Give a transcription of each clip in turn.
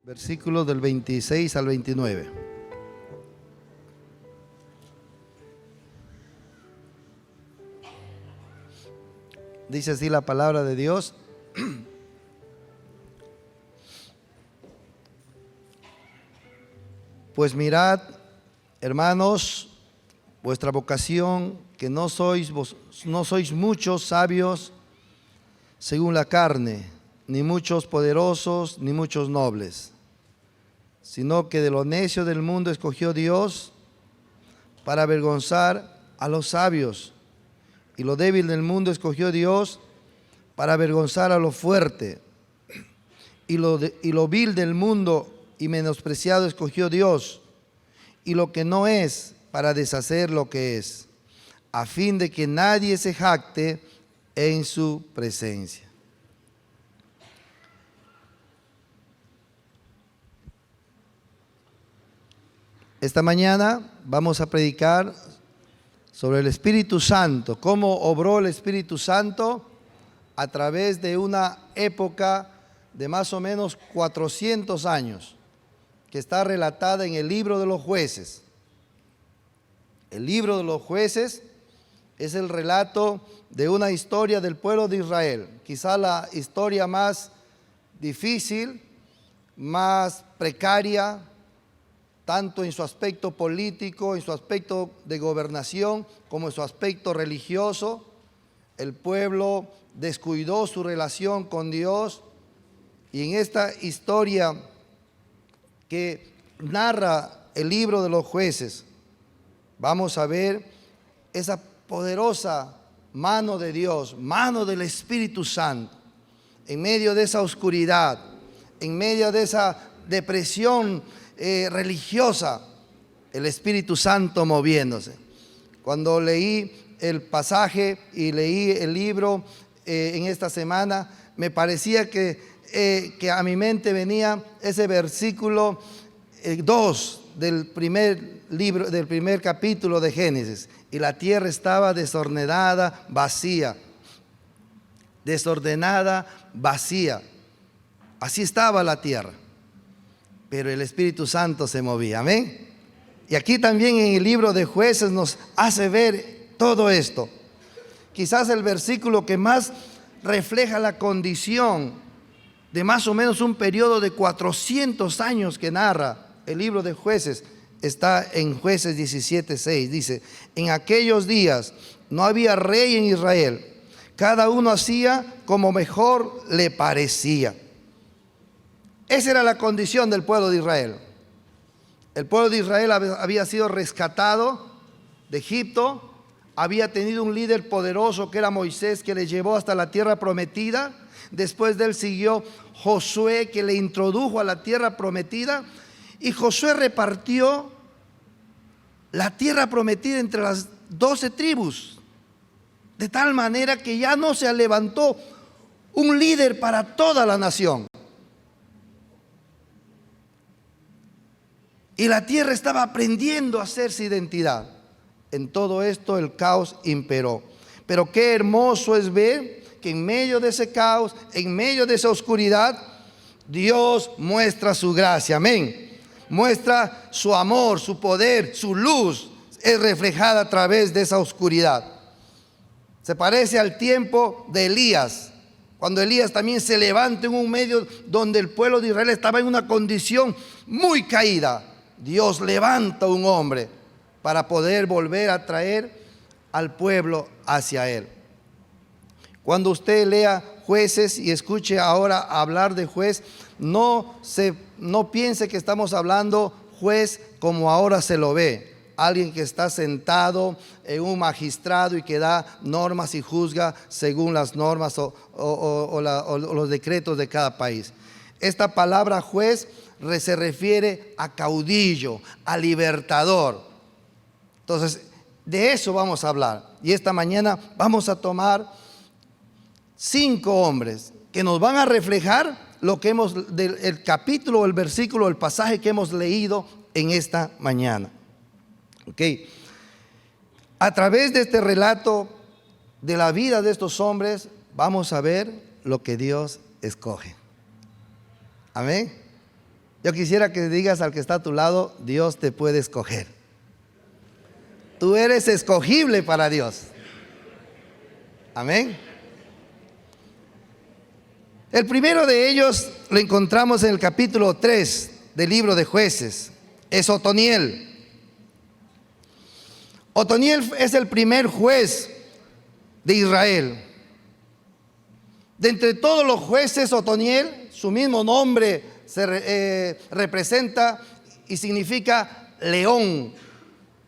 Versículos del 26 al 29. Dice así la palabra de Dios. Pues mirad, hermanos, vuestra vocación, que no sois muchos sabios según la carne, ni muchos poderosos, ni muchos nobles, sino que de lo necio del mundo escogió Dios para avergonzar a los sabios, y lo débil del mundo escogió Dios para avergonzar a lo fuerte, y lo vil del mundo y menospreciado escogió Dios, y lo que no es, para deshacer lo que es, a fin de que nadie se jacte en su presencia. Esta mañana vamos a predicar sobre el Espíritu Santo, cómo obró el Espíritu Santo a través de una época de más o menos 400 años, que está relatada en el libro de los jueces. El libro de los jueces es el relato de una historia del pueblo de Israel, quizá la historia más difícil, más precaria, tanto en su aspecto político, en su aspecto de gobernación, como en su aspecto religioso. El pueblo descuidó su relación con Dios, y en esta historia que narra el libro de los jueces, vamos a ver esa poderosa mano de Dios, mano del Espíritu Santo, en medio de esa oscuridad, en medio de esa depresión religiosa, el Espíritu Santo moviéndose. Cuando leí el pasaje y leí el libro en esta semana, me parecía que a mi mente venía ese versículo 2 del primer libro, del primer capítulo de Génesis. Y la tierra estaba desordenada, vacía. Desordenada, vacía. Así estaba la tierra. Pero el Espíritu Santo se movía, amén. Y aquí también en el libro de Jueces nos hace ver todo esto. Quizás el versículo que más refleja la condición de más o menos un periodo de 400 años que narra el libro de Jueces está en Jueces 17:6. Dice: en aquellos días no había rey en Israel, cada uno hacía como mejor le parecía. Esa era la condición del pueblo de Israel. El pueblo de Israel había sido rescatado de Egipto, había tenido un líder poderoso que era Moisés, que le llevó hasta la tierra prometida. Después de él siguió Josué, que le introdujo a la tierra prometida, y Josué repartió la tierra prometida entre las 12 tribus, de tal manera que ya no se levantó un líder para toda la nación. Y la tierra estaba aprendiendo a hacerse identidad. En todo esto el caos imperó. Pero qué hermoso es ver que en medio de ese caos, en medio de esa oscuridad, Dios muestra su gracia, amén. Muestra su amor, su poder, su luz es reflejada a través de esa oscuridad. Se parece al tiempo de Elías, cuando Elías también se levanta en un medio donde el pueblo de Israel estaba en una condición muy caída. Dios levanta un hombre para poder volver a traer al pueblo hacia él. Cuando usted lea Jueces y escuche ahora hablar de juez, no piense que estamos hablando juez como ahora se lo ve, alguien que está sentado en un magistrado y que da normas y juzga según las normas o los decretos de cada país. Esta palabra juez se refiere a caudillo, a libertador. Entonces, de eso vamos a hablar. Y esta mañana vamos a tomar 5 hombres que nos van a reflejar lo que el capítulo, el versículo, el pasaje que hemos leído en esta mañana. Ok. A través de este relato de la vida de estos hombres, vamos a ver lo que Dios escoge. Amén. Yo quisiera que digas al que está a tu lado, Dios te puede escoger. Tú eres escogible para Dios. Amén. El primero de ellos lo encontramos en el capítulo 3 del libro de Jueces. Es Otoniel. Otoniel es el primer juez de Israel. De entre todos los jueces, Otoniel, su mismo nombre representa y significa león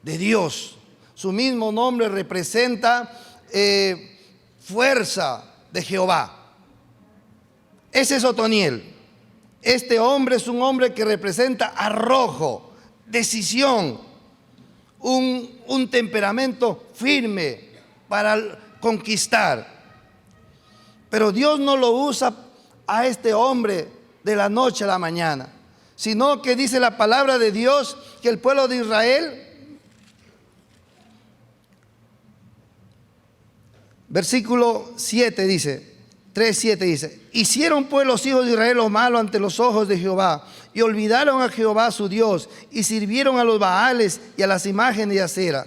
de Dios. Su mismo nombre representa fuerza de Jehová. Ese es Otoniel. Este hombre es un hombre que representa arrojo, decisión, un temperamento firme para conquistar. Pero Dios no lo usa a este hombre de la noche a la mañana, sino que dice la palabra de Dios que el pueblo de Israel, versículo 7 dice, 3:7 dice: hicieron pues los hijos de Israel lo malo ante los ojos de Jehová, y olvidaron a Jehová su Dios, y sirvieron a los Baales y a las imágenes de acera.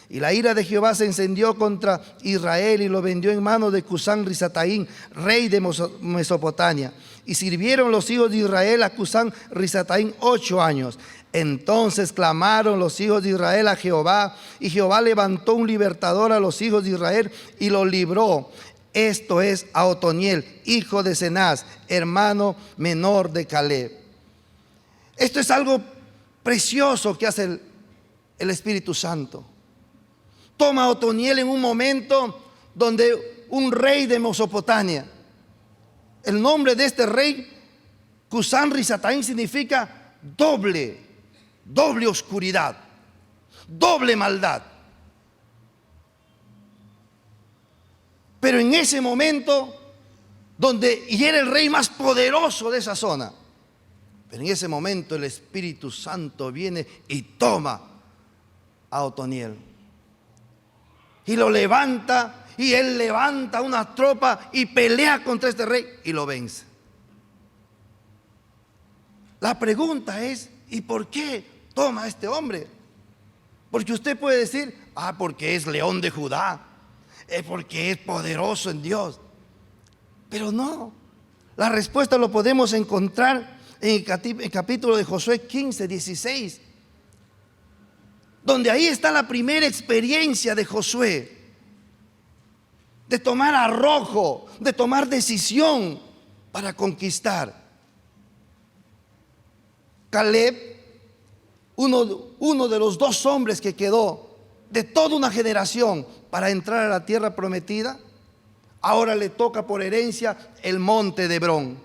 Y la ira de Jehová se encendió contra Israel, y lo vendió en manos de Cusán Risataín, rey de Mesopotamia. Y sirvieron los hijos de Israel a Cusán Risataín 8 años. Entonces clamaron los hijos de Israel a Jehová, y Jehová levantó un libertador a los hijos de Israel y los libró. Esto es a Otoniel, hijo de Cenaz, hermano menor de Caleb. Esto es algo precioso que hace el Espíritu Santo. Toma a Otoniel en un momento donde un rey de Mesopotamia, el nombre de este rey, Cusán Risataín, significa doble oscuridad, doble maldad. Pero en ese momento, y era el rey más poderoso de esa zona, pero en ese momento el Espíritu Santo viene y toma a Otoniel y lo levanta, y él levanta una tropa y pelea contra este rey y lo vence. La pregunta es, ¿y por qué toma a este hombre? Porque usted puede decir, porque es león de Judá, porque es poderoso en Dios. Pero no, la respuesta lo podemos encontrar en el capítulo de Josué 15:16, donde ahí está la primera experiencia de Josué, de tomar arrojo, de tomar decisión para conquistar. Caleb, uno de los 2 hombres que quedó de toda una generación para entrar a la tierra prometida, ahora le toca por herencia el monte de Hebrón.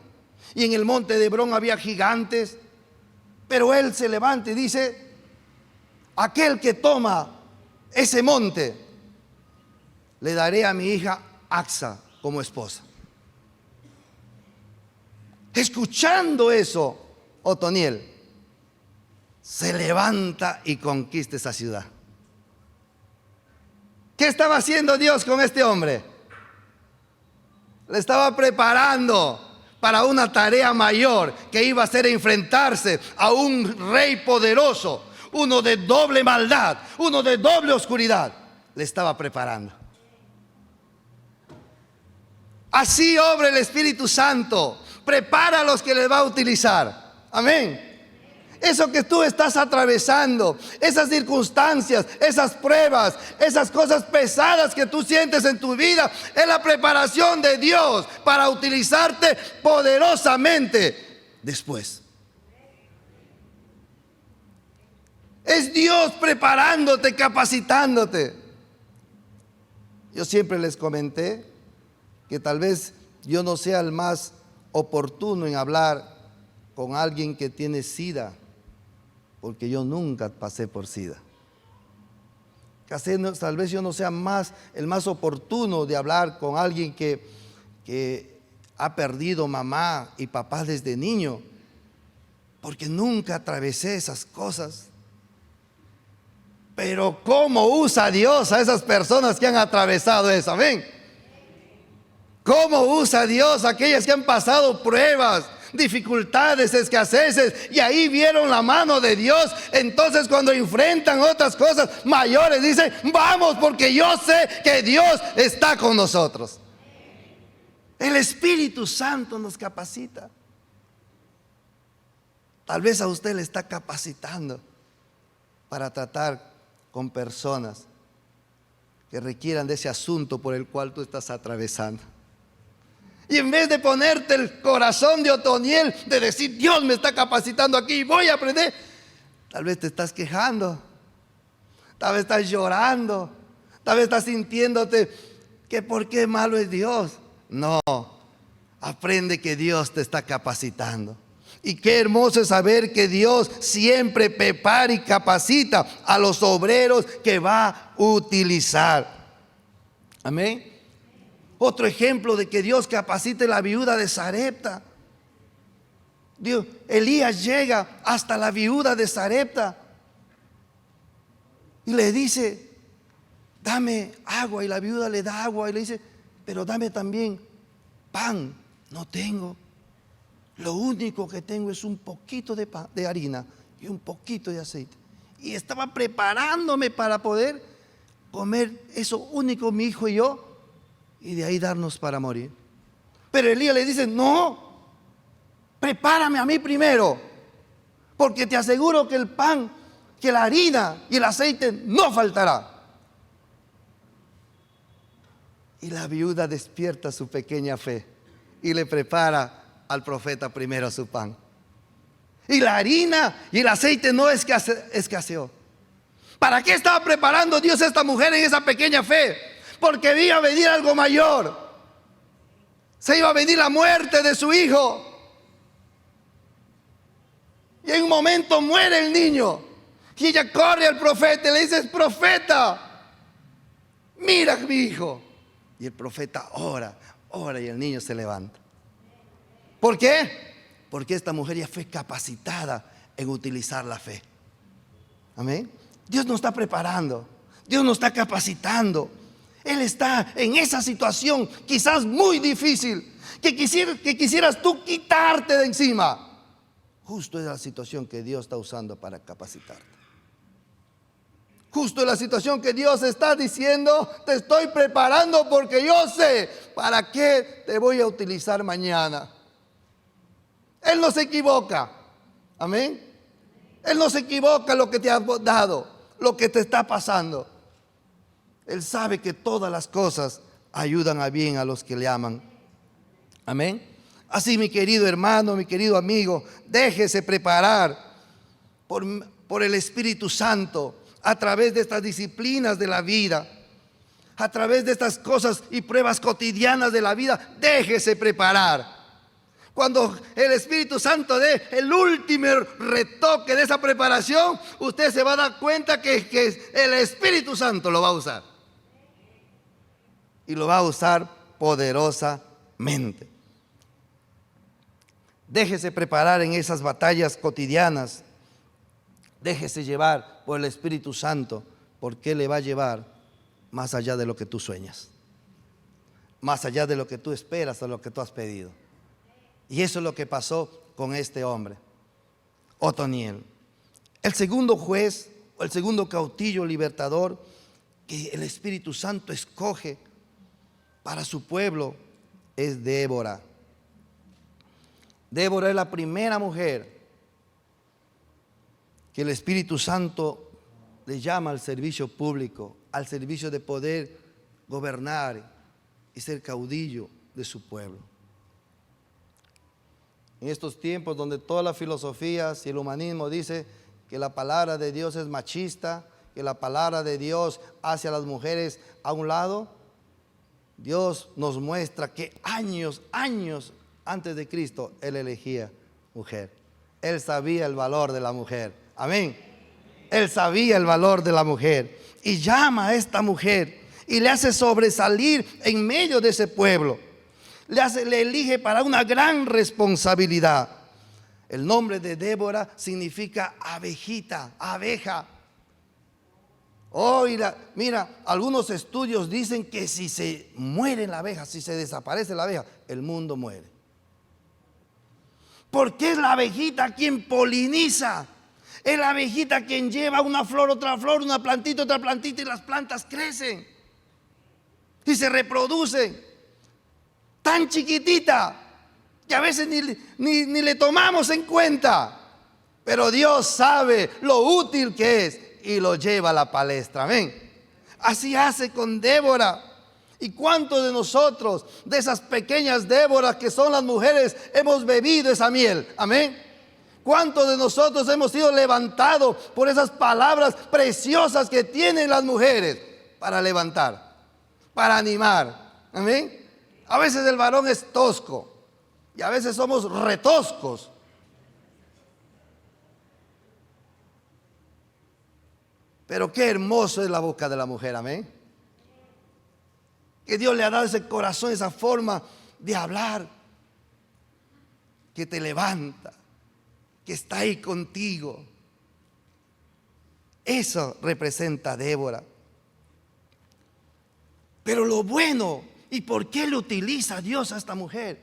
Y en el monte de Hebrón había gigantes, pero él se levanta y dice: aquel que toma ese monte, le daré a mi hija Axa como esposa. Escuchando eso, Otoniel se levanta y conquista esa ciudad. ¿Qué estaba haciendo Dios con este hombre? Le estaba preparando para una tarea mayor, que iba a ser enfrentarse a un rey poderoso, uno de doble maldad, uno de doble oscuridad. Le estaba preparando. Así obra el Espíritu Santo. Prepara a los que les va a utilizar. Amén. Eso que tú estás atravesando, esas circunstancias, esas pruebas, esas cosas pesadas que tú sientes en tu vida, es la preparación de Dios para utilizarte poderosamente después. Es Dios preparándote, capacitándote. Yo siempre les comenté que tal vez yo no sea el más oportuno en hablar con alguien que tiene SIDA, porque yo nunca pasé por SIDA. Tal vez yo no sea el más oportuno de hablar con alguien que ha perdido mamá y papá desde niño, porque nunca atravesé esas cosas. Pero ¿cómo usa Dios a esas personas que han atravesado eso? Amén. ¿Cómo usa Dios a aquellas que han pasado pruebas dificultades, escaseces, y ahí vieron la mano de Dios. Entonces cuando enfrentan otras cosas mayores, dicen, vamos, porque yo sé que Dios está con nosotros. El Espíritu Santo nos capacita. Tal vez a usted le está capacitando para tratar con personas que requieran de ese asunto por el cual tú estás atravesando. Y en vez de ponerte el corazón de Otoniel, de decir, Dios me está capacitando aquí y voy a aprender, tal vez te estás quejando, tal vez estás llorando, tal vez estás sintiéndote que por qué malo es Dios. No, aprende que Dios te está capacitando. Y qué hermoso es saber que Dios siempre prepara y capacita a los obreros que va a utilizar. Amén. Otro ejemplo de que Dios capacite la viuda de Sarepta. Elías llega hasta la viuda de Sarepta y le dice, dame agua. Y la viuda le da agua y le dice, pero dame también pan. No tengo. Lo único que tengo es un poquito de harina y un poquito de aceite. Y estaba preparándome para poder comer eso único, mi hijo y yo, y de ahí darnos para morir. Pero Elías le dice, no, prepárame a mí primero, porque te aseguro que el pan, que la harina y el aceite no faltará. Y la viuda despierta su pequeña fe y le prepara al profeta primero su pan. Y la harina y el aceite no escaseó. ¿Para qué estaba preparando Dios a esta mujer en esa pequeña fe? Porque iba a venir algo mayor. Se iba a venir la muerte de su hijo. Y en un momento muere el niño. Y ella corre al profeta y le dice, profeta, mira mi hijo. Y el profeta ora y el niño se levanta. ¿Por qué? Porque esta mujer ya fue capacitada en utilizar la fe. Amén. Dios nos está preparando. Dios nos está capacitando. Él está en esa situación quizás muy difícil, que quisieras tú quitarte de encima. Justo es la situación que Dios está usando para capacitarte. Justo es la situación que Dios está diciendo, te estoy preparando porque yo sé para qué te voy a utilizar mañana. Él no se equivoca. Amén. Él no se equivoca en lo que te ha dado, lo que te está pasando. Él sabe que todas las cosas ayudan a bien a los que le aman. Amén. Así, mi querido hermano, mi querido amigo, déjese preparar por el Espíritu Santo a través de estas disciplinas de la vida, a través de estas cosas y pruebas cotidianas de la vida. Déjese preparar. Cuando el Espíritu Santo dé el último retoque de esa preparación, usted se va a dar cuenta que el Espíritu Santo lo va a usar. Y lo va a usar poderosamente. Déjese preparar en esas batallas cotidianas. Déjese llevar por el Espíritu Santo, porque Él le va a llevar más allá de lo que tú sueñas, más allá de lo que tú esperas o lo que tú has pedido. Y eso es lo que pasó con este hombre, Otoniel. El segundo juez, o el segundo cautillo libertador que el Espíritu Santo escoge para su pueblo es Débora. Débora es la primera mujer que el Espíritu Santo le llama al servicio público, al servicio de poder gobernar y ser caudillo de su pueblo. En estos tiempos donde todas las filosofías y el humanismo dice que la palabra de Dios es machista, que la palabra de Dios hace a las mujeres a un lado, Dios nos muestra que años antes de Cristo Él elegía mujer. Él sabía el valor de la mujer. Amén. Él sabía el valor de la mujer y llama a esta mujer y le hace sobresalir en medio de ese pueblo. Le elige para una gran responsabilidad. El nombre de Débora significa abejita, abeja. Oh, mira, algunos estudios dicen que si se muere la abeja, si se desaparece la abeja, el mundo muere. Porque es la abejita quien poliniza. Es la abejita quien lleva una flor, otra flor, una plantita, otra plantita, y las plantas crecen y se reproducen. Tan chiquitita que a veces ni le tomamos en cuenta. Pero Dios sabe lo útil que es y lo lleva a la palestra. Amén. Así hace con Débora. ¿Y cuántos de nosotros, de esas pequeñas Déboras que son las mujeres, hemos bebido esa miel? Amén. ¿Cuántos de nosotros hemos sido levantados por esas palabras preciosas que tienen las mujeres para levantar, para animar? Amén. A veces el varón es tosco y a veces somos retoscos. Pero qué hermoso es la boca de la mujer, amén. Que Dios le ha dado ese corazón, esa forma de hablar, que te levanta, que está ahí contigo. Eso representa a Débora. Pero lo bueno, ¿y por qué le utiliza Dios a esta mujer?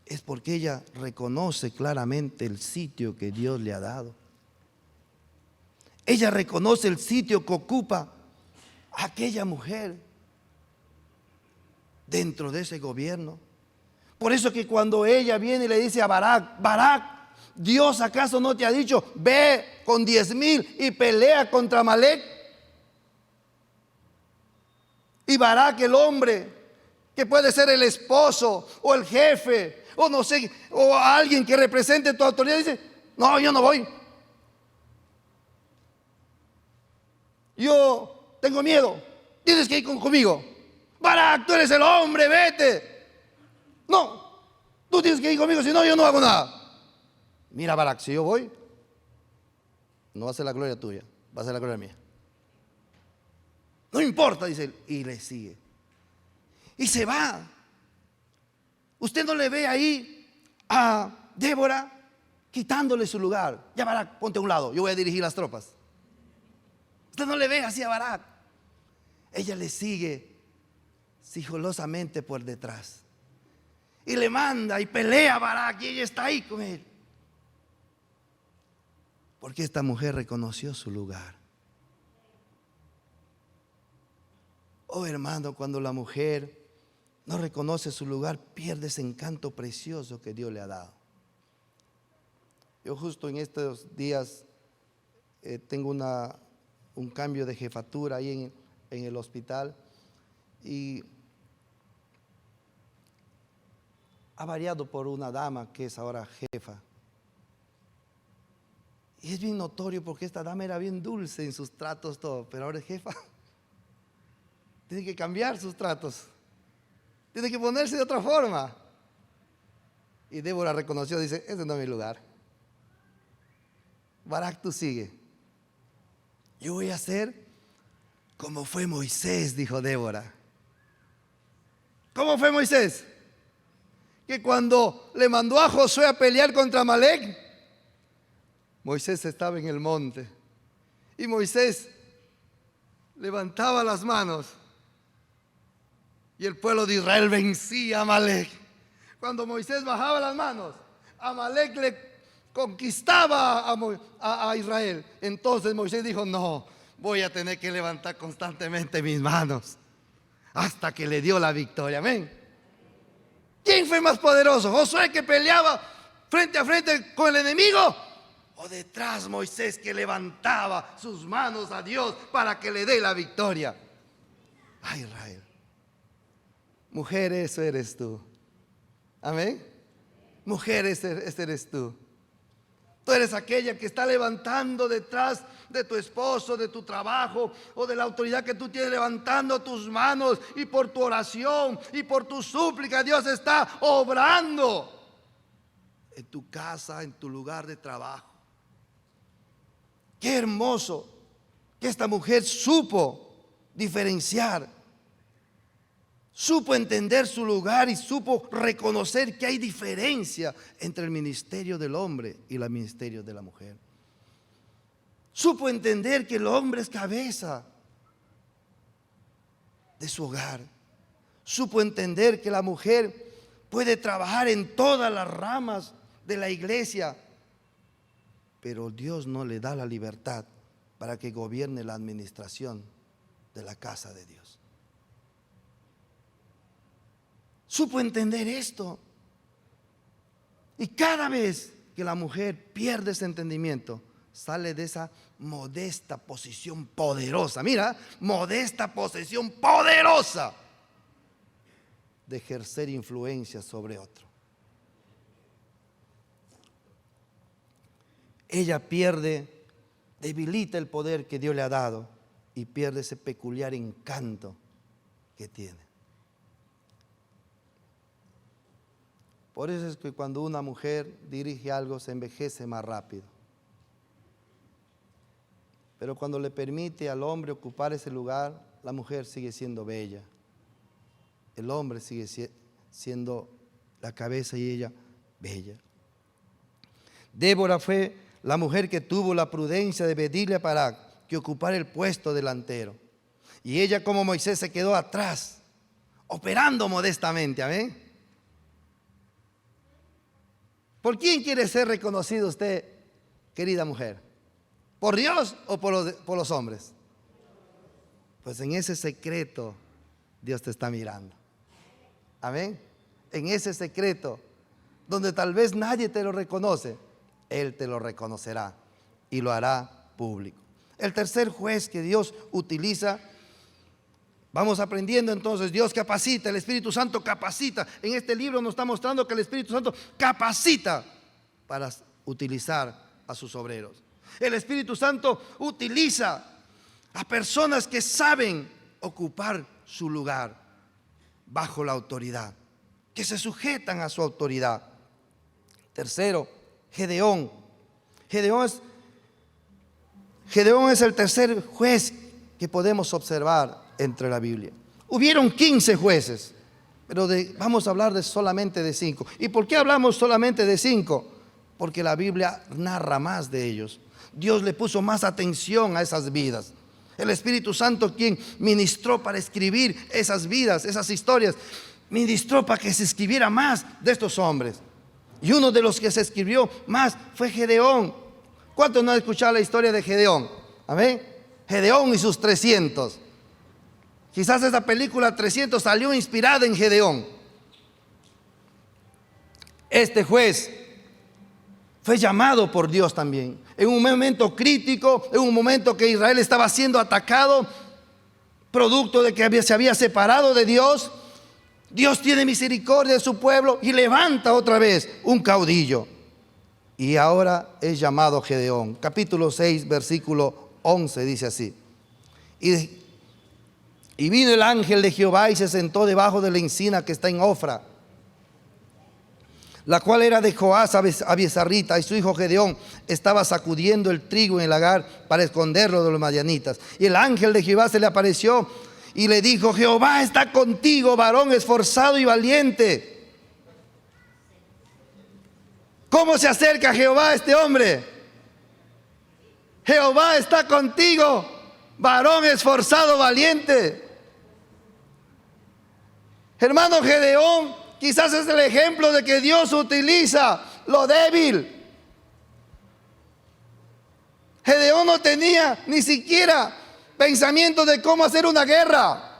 Es porque ella reconoce claramente el sitio que Dios le ha dado. Ella reconoce el sitio que ocupa aquella mujer dentro de ese gobierno. Por eso que cuando ella viene y le dice a Barak: Barak, ¿Dios acaso no te ha dicho, ve con 10,000 y pelea contra Amalek? Y Barak, el hombre, que puede ser el esposo o el jefe o no sé, o alguien que represente tu autoridad, dice: no, yo no voy. Yo tengo miedo. Tienes que ir conmigo. Barak, tú eres el hombre, vete. No, tú tienes que ir conmigo, si no, yo no hago nada. Mira, Barak, si yo voy, no va a ser la gloria tuya, va a ser la gloria mía. No importa, dice él, y le sigue. Y se va. Usted no le ve ahí a Débora quitándole su lugar. Ya, Barak, ponte a un lado, yo voy a dirigir las tropas. Usted no le ve así a Barak. Ella le sigue sigilosamente por detrás. Y le manda y pelea a Barak y ella está ahí con él. Porque esta mujer reconoció su lugar. Oh, hermano, cuando la mujer no reconoce su lugar, pierde ese encanto precioso que Dios le ha dado. Yo justo en estos días tengo un cambio de jefatura ahí en el hospital y ha variado por una dama que es ahora jefa. Y es bien notorio porque esta dama era bien dulce en sus tratos, todo, pero ahora es jefa. Tiene que cambiar sus tratos. Tiene que ponerse de otra forma. Y Débora reconoció, dice: ese no es mi lugar. Barak, tú sigue. Yo voy a hacer como fue Moisés, dijo Débora. ¿Cómo fue Moisés? Que cuando le mandó a Josué a pelear contra Amalek, Moisés estaba en el monte. Y Moisés levantaba las manos. Y el pueblo de Israel vencía a Amalek. Cuando Moisés bajaba las manos, Amalek le conquistaba a Israel. Entonces Moisés dijo: no, voy a tener que levantar constantemente mis manos hasta que le dio la victoria. Amén. ¿Quién fue más poderoso? ¿Josué, que peleaba frente a frente con el enemigo? ¿O detrás Moisés, que levantaba sus manos a Dios para que le dé la victoria? Ay, Israel. Mujer, eso eres tú. Amén. Mujer, ese eres tú. Tú eres aquella que está levantando detrás de tu esposo, de tu trabajo o de la autoridad que tú tienes, levantando tus manos, y por tu oración y por tu súplica Dios está obrando en tu casa, en tu lugar de trabajo. Qué hermoso que esta mujer supo diferenciar, supo entender su lugar y supo reconocer que hay diferencia entre el ministerio del hombre y el ministerio de la mujer. Supo entender que el hombre es cabeza de su hogar. Supo entender que la mujer puede trabajar en todas las ramas de la iglesia, pero Dios no le da la libertad para que gobierne la administración de la casa de Dios. Supo entender esto. Y cada vez que la mujer pierde ese entendimiento, sale de esa modesta posición poderosa. Mira, modesta posición poderosa de ejercer influencia sobre otro. Ella debilita el poder que Dios le ha dado y pierde ese peculiar encanto que tiene. Por eso es que cuando una mujer dirige algo se envejece más rápido. Pero cuando le permite al hombre ocupar ese lugar, la mujer sigue siendo bella. El hombre sigue siendo la cabeza y ella bella. Débora fue la mujer que tuvo la prudencia de pedirle a Barak que ocupara el puesto delantero. Y ella, como Moisés, se quedó atrás, operando modestamente. ¿Amén? ¿Por quién quiere ser reconocido usted, querida mujer? ¿Por Dios o por los hombres? Pues en ese secreto Dios te está mirando. Amén. En ese secreto, donde tal vez nadie te lo reconoce, Él te lo reconocerá y lo hará público. El tercer juez que Dios utiliza, vamos aprendiendo entonces, Dios capacita, el Espíritu Santo capacita. En este libro nos está mostrando que el Espíritu Santo capacita para utilizar a sus obreros. El Espíritu Santo utiliza a personas que saben ocupar su lugar bajo la autoridad, que se sujetan a su autoridad. Tercero, Gedeón. Gedeón es el tercer juez que podemos observar entre la Biblia. Hubieron 15 jueces, pero vamos a hablar solamente de 5. ¿Y por qué hablamos solamente de 5? Porque la Biblia narra más de ellos. Dios le puso más atención a esas vidas. El Espíritu Santo, quien ministró para escribir esas vidas, esas historias, ministró para que se escribiera más de estos hombres. Y uno de los que se escribió más fue Gedeón. ¿Cuántos no han escuchado la historia de Gedeón? Amén. Gedeón y sus 300. Quizás esa película 300 salió inspirada en Gedeón. Este juez fue llamado por Dios también. En un momento crítico, en un momento que Israel estaba siendo atacado, producto de que se había separado de Dios, Dios tiene misericordia de su pueblo y levanta otra vez un caudillo. Y ahora es llamado Gedeón. Capítulo 6, versículo 11 dice así. Y vino el ángel de Jehová y se sentó debajo de la encina que está en Ofra, la cual era de Joás Abiezarrita, y su hijo Gedeón estaba sacudiendo el trigo en el lagar para esconderlo de los madianitas. Y el ángel de Jehová se le apareció y le dijo: Jehová está contigo, varón esforzado y valiente. ¿Cómo se acerca Jehová a este hombre? Jehová está contigo, varón esforzado, valiente. Hermano, Gedeón quizás es el ejemplo de que Dios utiliza lo débil. Gedeón no tenía ni siquiera pensamiento de cómo hacer una guerra.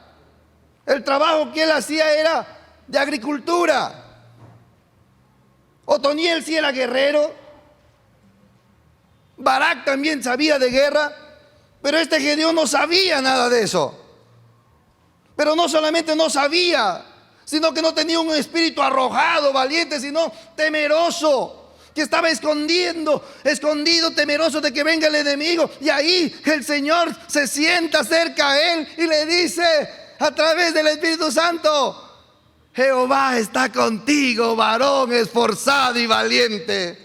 El trabajo que él hacía era de agricultura. Otoniel sí era guerrero. Barak también sabía de guerra. Pero este Gedeón no sabía nada de eso. Pero no solamente no sabía, sino que no tenía un espíritu arrojado, valiente, sino temeroso, que estaba escondido, temeroso de que venga el enemigo. Y ahí el Señor se sienta cerca a él y le dice a través del Espíritu Santo: Jehová está contigo, varón esforzado y valiente.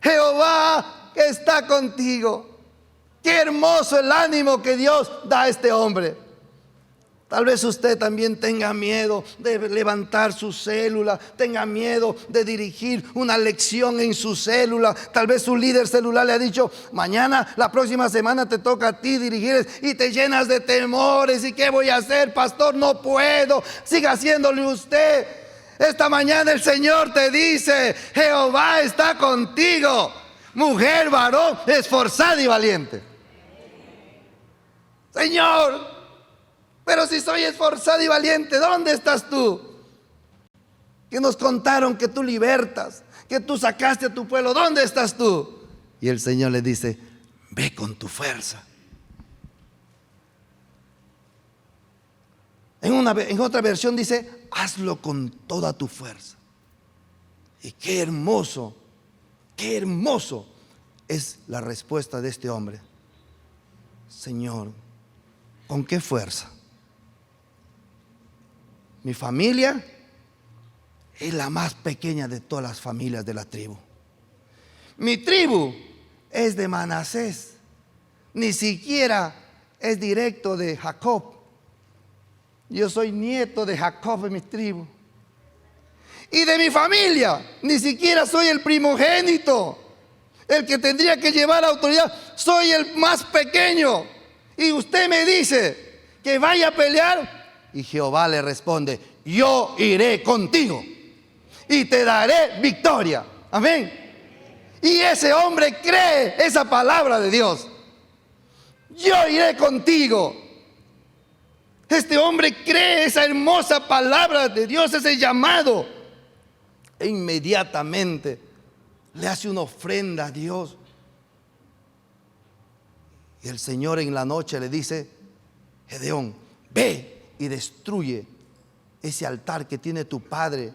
Jehová está contigo. Qué hermoso el ánimo que Dios da a este hombre. Tal vez usted también tenga miedo de levantar su célula, tenga miedo de dirigir una lección en su célula. Tal vez su líder celular le ha dicho: mañana, la próxima semana te toca a ti dirigir, y te llenas de temores. ¿Y qué voy a hacer, pastor? No puedo. Siga haciéndole usted. Esta mañana el Señor te dice: Jehová está contigo, mujer, varón, esforzada y valiente. Señor, pero si soy esforzada y valiente, ¿dónde estás tú? Que nos contaron que tú libertas, que tú sacaste a tu pueblo, ¿dónde estás tú? Y el Señor le dice: ve con tu fuerza. En otra versión dice: hazlo con toda tu fuerza. Y qué hermoso es la respuesta de este hombre. Señor, ¿con qué fuerza? Mi familia es la más pequeña de todas las familias de la tribu. Mi tribu es de Manasés, ni siquiera es directo de Jacob. Yo soy nieto de Jacob en mi tribu. Y de mi familia, ni siquiera soy el primogénito, el que tendría que llevar autoridad. Soy el más pequeño. Y usted me dice que vaya a pelear. Y Jehová le responde: yo iré contigo y te daré victoria. Amén. Y ese hombre cree esa palabra de Dios: yo iré contigo. Este hombre cree esa hermosa palabra de Dios, ese llamado. E inmediatamente le hace una ofrenda a Dios. Y el Señor en la noche le dice: Gedeón, ve y destruye ese altar que tiene tu padre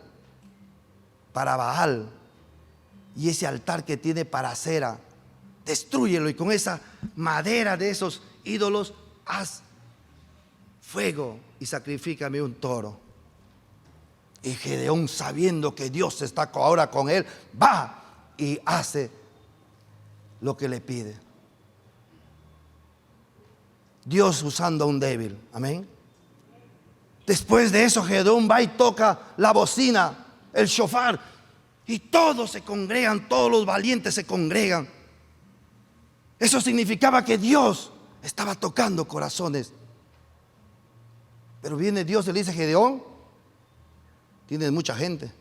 para Baal y ese altar que tiene para Acera. Destrúyelo, y con esa madera de esos ídolos haz fuego y sacrifícame un toro. Y Gedeón, sabiendo que Dios está ahora con él, va y hace lo que le pide. Dios usando a un débil. Amén. Después de eso, Gedeón va y toca la bocina, el shofar, y todos se congregan, todos los valientes se congregan. Eso significaba que Dios estaba tocando corazones. Pero viene Dios y le dice: Gedeón, tienes mucha gente,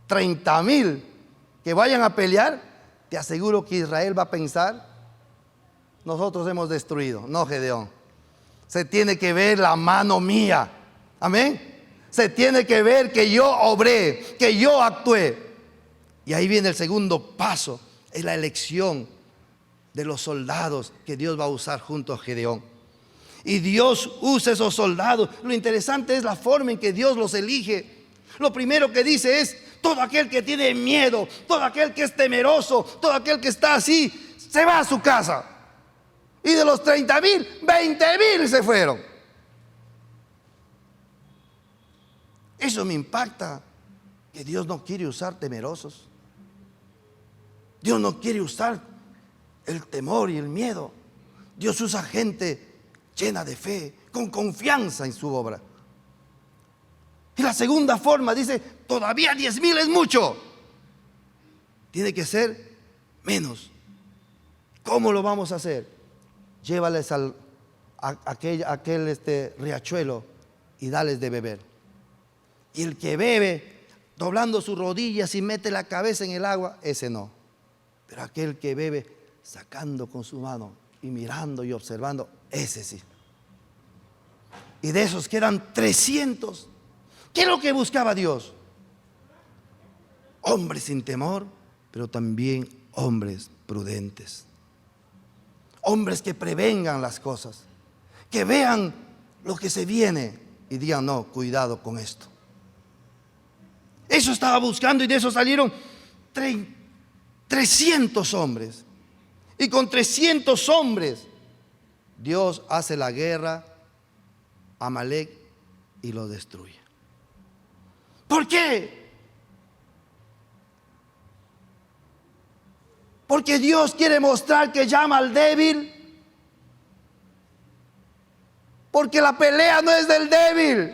30,000 que vayan a pelear. Te aseguro que Israel va a pensar: nosotros hemos destruido. No, Gedeón, se tiene que ver la mano mía. Amén. Se tiene que ver que yo obré, que yo actué. Y ahí viene el segundo paso: es la elección de los soldados que Dios va a usar junto a Gedeón. Y Dios usa esos soldados. Lo interesante es la forma en que Dios los elige. Lo primero que dice es: todo aquel que tiene miedo, todo aquel que es temeroso, todo aquel que está así, se va a su casa. Y de los 30,000, 20,000 se fueron. Eso me impacta, que Dios no quiere usar temerosos. Dios no quiere usar el temor y el miedo. Dios usa gente llena de fe, con confianza en su obra. Y la segunda forma dice: todavía 10,000 es mucho. Tiene que ser menos. ¿Cómo lo vamos a hacer? Llévales a aquel riachuelo y dales de beber. Y el que bebe doblando sus rodillas y mete la cabeza en el agua, ese no. Pero aquel que bebe sacando con su mano y mirando y observando, ese sí. Y de esos quedan 300. ¿Qué es lo que buscaba Dios? Hombres sin temor, pero también hombres prudentes. Hombres que prevengan las cosas, que vean lo que se viene y digan: no, cuidado con esto. Eso estaba buscando, y de eso salieron 300 hombres. Y con 300 hombres Dios hace la guerra a Amalek y lo destruye. ¿Por qué? Porque Dios quiere mostrar que llama al débil. Porque la pelea no es del débil,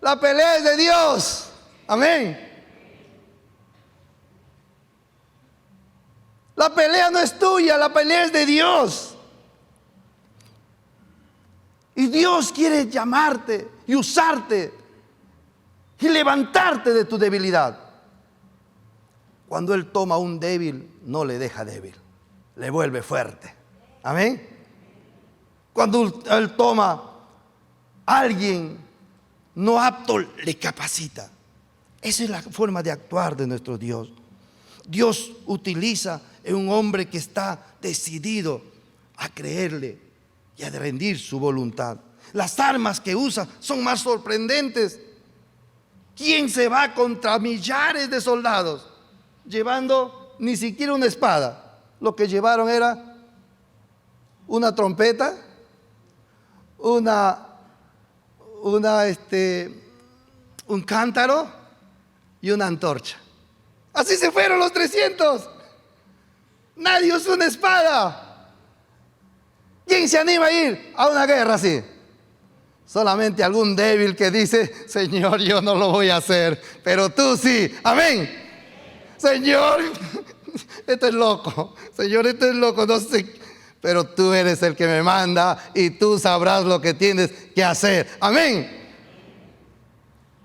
la pelea es de Dios. Amén. La pelea no es tuya, la pelea es de Dios. Y Dios quiere llamarte y usarte y levantarte de tu debilidad. Cuando Él toma a un débil, no le deja débil, le vuelve fuerte. Amén. Cuando Él toma a alguien no apto, le capacita. Esa es la forma de actuar de nuestro Dios. Dios utiliza en un hombre que está decidido a creerle y a rendir su voluntad. Las armas que usa son más sorprendentes. ¿Quién se va contra millares de soldados llevando ni siquiera una espada? Lo que llevaron era una trompeta, un cántaro y una antorcha. Así se fueron los 300. Nadie usó una espada. ¿Quién se anima a ir a una guerra así? Solamente algún débil que dice: Señor, yo no lo voy a hacer, pero tú sí. Amén. Señor, esto es loco. Señor, esto es loco. No sé, pero tú eres el que me manda y tú sabrás lo que tienes que hacer. Amén.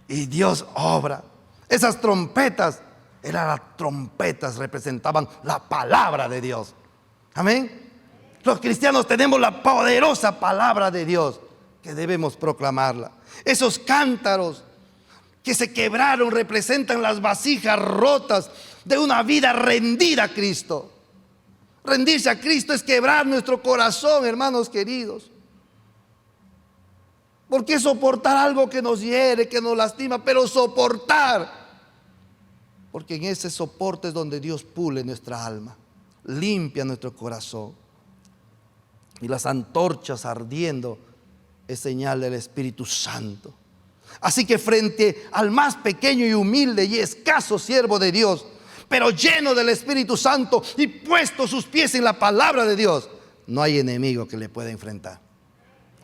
Y Dios obra. Esas trompetas representaban la palabra de Dios. Amén. Los cristianos tenemos la poderosa palabra de Dios que debemos proclamarla. Esos cántaros que se quebraron representan las vasijas rotas de una vida rendida a Cristo. Rendirse a Cristo es quebrar nuestro corazón, hermanos queridos. ¿Por qué soportar algo que nos hiere, que nos lastima? Pero soportar, porque en ese soporte es donde Dios pule nuestra alma, limpia nuestro corazón. Y las antorchas ardiendo es señal del Espíritu Santo. Así que frente al más pequeño y humilde y escaso siervo de Dios, pero lleno del Espíritu Santo y puesto sus pies en la palabra de Dios, no hay enemigo que le pueda enfrentar.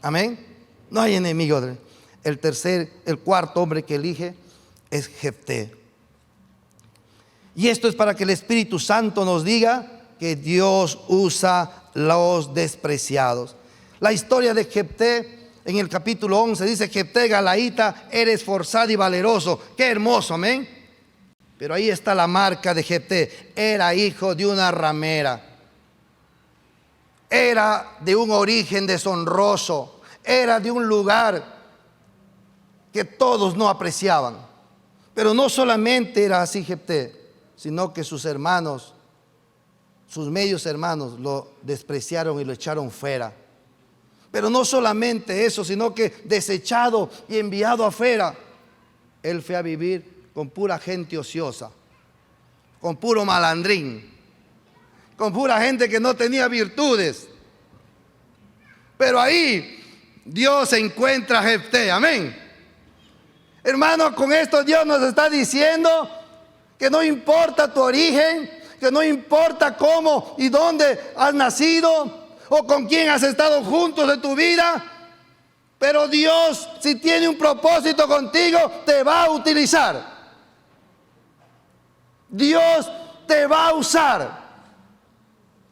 Amén. No hay enemigo. El cuarto hombre que elige es Jefté. Y esto es para que el Espíritu Santo nos diga que Dios usa los despreciados. La historia de Jefté en el capítulo 11 dice: Jefté Galaíta era esforzado y valeroso. Qué hermoso, amén. Pero ahí está la marca de Jefté. Era hijo de una ramera. Era de un origen deshonroso. Era de un lugar que todos no apreciaban. Pero no solamente era así Jefté, sino que sus hermanos, sus medios hermanos, lo despreciaron y lo echaron fuera. Pero no solamente eso, sino que desechado y enviado afuera, él fue a vivir con pura gente ociosa, con puro malandrín, con pura gente que no tenía virtudes. Pero ahí Dios encuentra a Jefté. Amén. Hermano, con esto Dios nos está diciendo que no importa tu origen, que no importa cómo y dónde has nacido o con quién has estado juntos en tu vida, pero Dios, si tiene un propósito contigo, te va a utilizar. Dios te va a usar.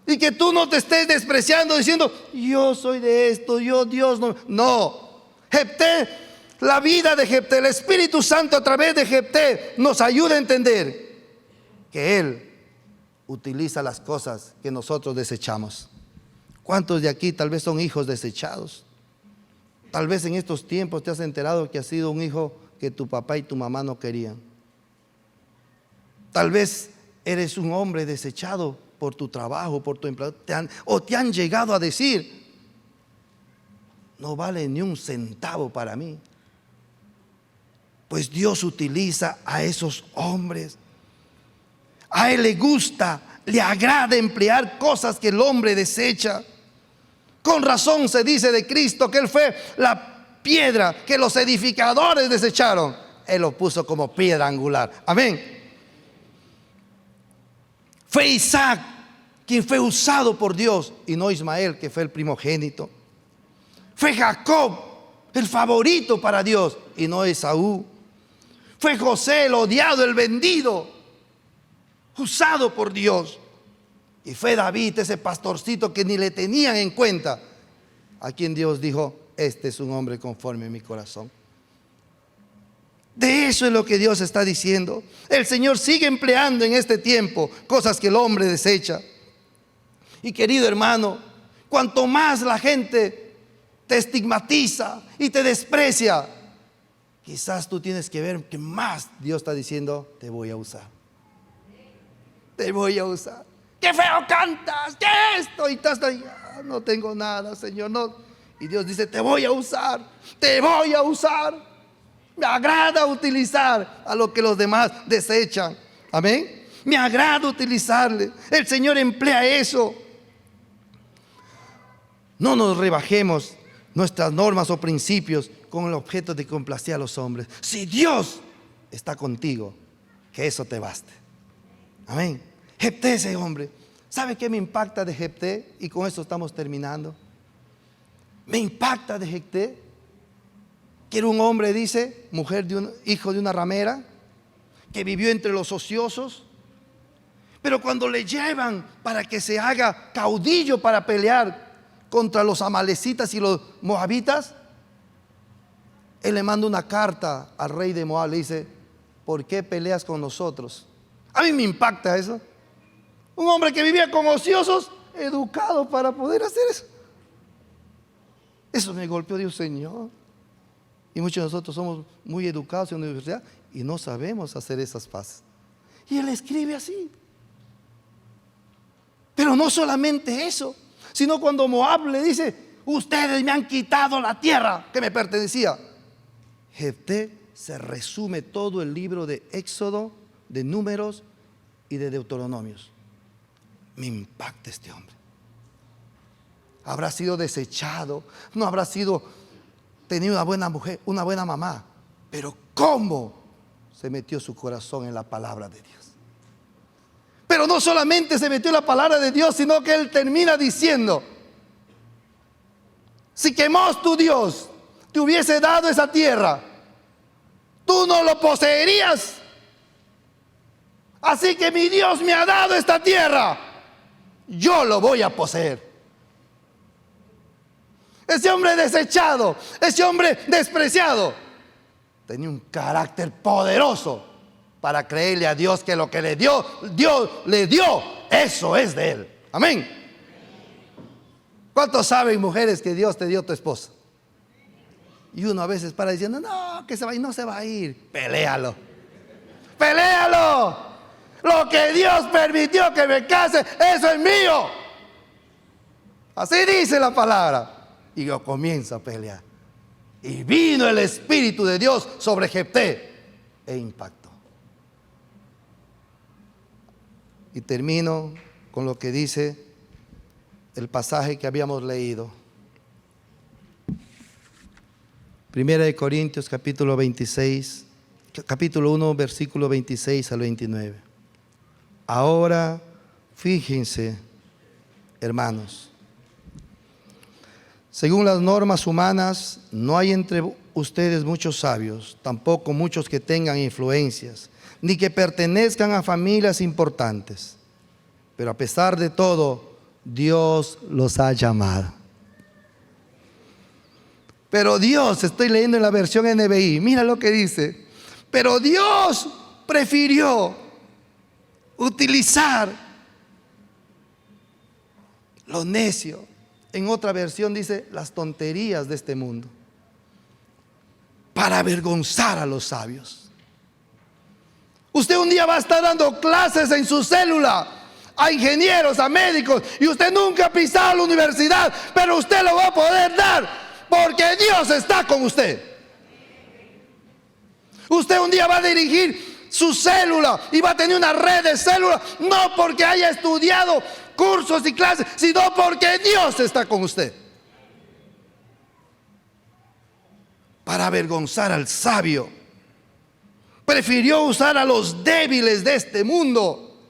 Y que tú no te estés despreciando diciendo: yo soy de esto, Dios no. No. Jefté, la vida de Jefté, el Espíritu Santo a través de Jefté nos ayuda a entender que Él utiliza las cosas que nosotros desechamos. ¿Cuántos de aquí tal vez son hijos desechados? Tal vez en estos tiempos te has enterado que has sido un hijo que tu papá y tu mamá no querían. Tal vez eres un hombre desechado por tu trabajo, por tu empleo, te han llegado a decir: no vale ni un centavo para mí. Pues Dios utiliza a esos hombres. A Él le gusta, le agrada emplear cosas que el hombre desecha. Con razón se dice de Cristo que Él fue la piedra que los edificadores desecharon. Él lo puso como piedra angular. Amén. Fue Isaac quien fue usado por Dios y no Ismael, que fue el primogénito. Fue Jacob el favorito para Dios y no Esaú. Fue José el odiado, el vendido, usado por Dios. Y fue David, ese pastorcito que ni le tenían en cuenta, a quien Dios dijo: este es un hombre conforme a mi corazón. De eso es lo que Dios está diciendo. El Señor sigue empleando en este tiempo cosas que el hombre desecha. Y querido hermano, cuanto más la gente te estigmatiza y te desprecia, quizás tú tienes que ver que más Dios está diciendo: te voy a usar. Te voy a usar. ¡Qué feo cantas! ¿Qué es esto? Y estás ahí: no tengo nada, Señor, no. Y Dios dice: te voy a usar. Te voy a usar. Me agrada utilizar a lo que los demás desechan. Amén. Me agrada utilizarle. El Señor emplea eso. No nos rebajemos nuestras normas o principios con el objeto de complacer a los hombres. Si Dios está contigo, que eso te baste. Amén. Jefté, ese hombre. ¿Sabe qué me impacta de Jefté? Y con esto estamos terminando. Me impacta de Jefté que era un hombre, dice, hijo de una ramera, que vivió entre los ociosos. Pero cuando le llevan para que se haga caudillo para pelear contra los amalecitas y los moabitas, él le manda una carta al rey de Moab. Le dice: ¿por qué peleas con nosotros? A mí me impacta eso. Un hombre que vivía con ociosos, educado para poder hacer eso. Eso me golpeó. Dios, Señor. Y muchos de nosotros somos muy educados en la universidad y no sabemos hacer esas paces. Y él escribe así. Pero no solamente eso, sino cuando Moab le dice: ustedes me han quitado la tierra que me pertenecía. Jefté se resume todo el libro de Éxodo, de Números y de Deuteronomios. Me impacta este hombre. Habrá sido desechado, no habrá tenido una buena mujer, una buena mamá, pero ¿cómo se metió su corazón en la palabra de Dios? Pero no solamente se metió en la palabra de Dios, sino que él termina diciendo: si Quemos tu Dios te hubiese dado esa tierra, tú no lo poseerías. Así que mi Dios me ha dado esta tierra, yo lo voy a poseer. Ese hombre desechado, ese hombre despreciado, tenía un carácter poderoso para creerle a Dios que lo que le dio, Dios le dio, eso es de él. Amén. ¿Cuántos saben, mujeres, que Dios te dio tu esposa? Y uno a veces para diciendo: no, que se va a ir. No se va a ir. Peléalo. Peléalo. Lo que Dios permitió que me case, eso es mío. Así dice la palabra. Y yo comienzo a pelear. Y vino el Espíritu de Dios sobre Jefté e impactó. Y termino con lo que dice el pasaje que habíamos leído. Primera de Corintios capítulo 26, capítulo 1, versículo 26 al 29. Ahora, fíjense, hermanos, según las normas humanas, no hay entre ustedes muchos sabios, tampoco muchos que tengan influencias, ni que pertenezcan a familias importantes. Pero a pesar de todo, Dios los ha llamado. Pero Dios, estoy leyendo en la versión NBI, mira lo que dice: pero Dios prefirió utilizar lo necio. En otra versión dice: las tonterías de este mundo, para avergonzar a los sabios. Usted un día va a estar dando clases en su célula a ingenieros, a médicos, y usted nunca ha pisado la universidad, pero usted lo va a poder dar porque Dios está con usted. Usted un día va a dirigir su célula y va a tener una red de células, no porque haya estudiado cursos y clases, sino porque Dios está con usted. Para avergonzar al sabio, prefirió usar a los débiles de este mundo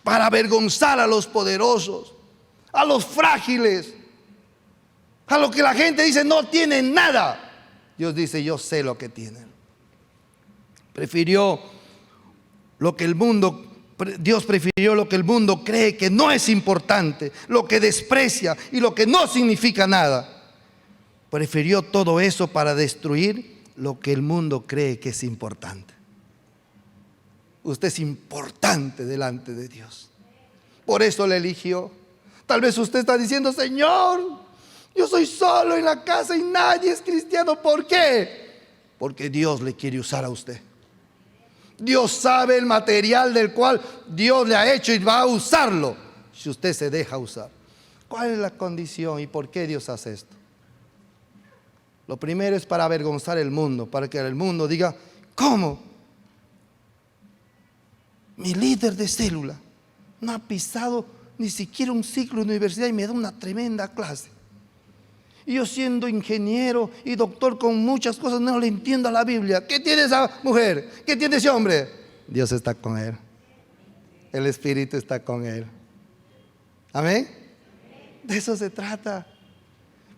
para avergonzar a los poderosos, a los frágiles, a los que la gente dice no tienen nada. Dios dice: yo sé lo que tienen. Dios prefirió lo que el mundo cree que no es importante, lo que desprecia y lo que no significa nada. Prefirió todo eso para destruir lo que el mundo cree que es importante. Usted es importante delante de Dios. Por eso le eligió. Tal vez usted está diciendo: Señor, yo soy solo en la casa y nadie es cristiano. ¿Por qué? Porque Dios le quiere usar a usted. Dios sabe el material del cual Dios le ha hecho y va a usarlo si usted se deja usar. ¿Cuál es la condición y por qué Dios hace esto? Lo primero es para avergonzar el mundo, para que el mundo diga: ¿cómo? Mi líder de célula no ha pisado ni siquiera un ciclo de universidad y me da una tremenda clase. Y yo, siendo ingeniero y doctor con muchas cosas, no le entiendo a la Biblia. ¿Qué tiene esa mujer? ¿Qué tiene ese hombre? Dios está con él. El Espíritu está con él. ¿Amén? De eso se trata.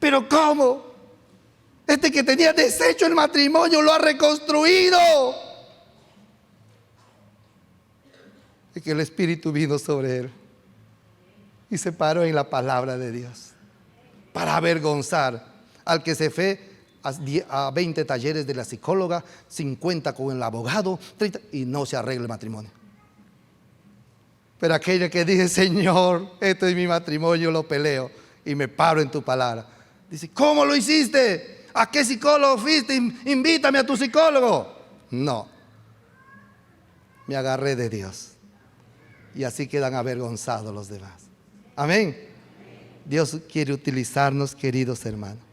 ¿Pero cómo? Este que tenía deshecho el matrimonio lo ha reconstruido. Y que el Espíritu vino sobre él y se paró en la palabra de Dios para avergonzar al que se fue a 20 talleres de la psicóloga, 50 con el abogado, 30, y no se arregla el matrimonio. Pero aquella que dice: Señor, esto es mi matrimonio, lo peleo y me paro en tu palabra. Dice: ¿cómo lo hiciste? ¿A qué psicólogo fuiste? Invítame a tu psicólogo. No, me agarré de Dios. Y así quedan avergonzados los demás. Amén. Dios quiere utilizarnos, queridos hermanos.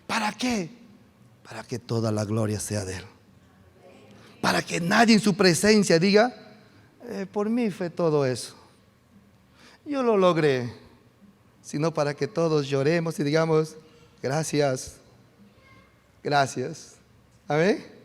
¿Para qué? Para que toda la gloria sea de Él. Para que nadie en su presencia diga: por mí fue todo eso, yo lo logré. Sino para que todos lloremos y digamos: gracias, gracias. Amén.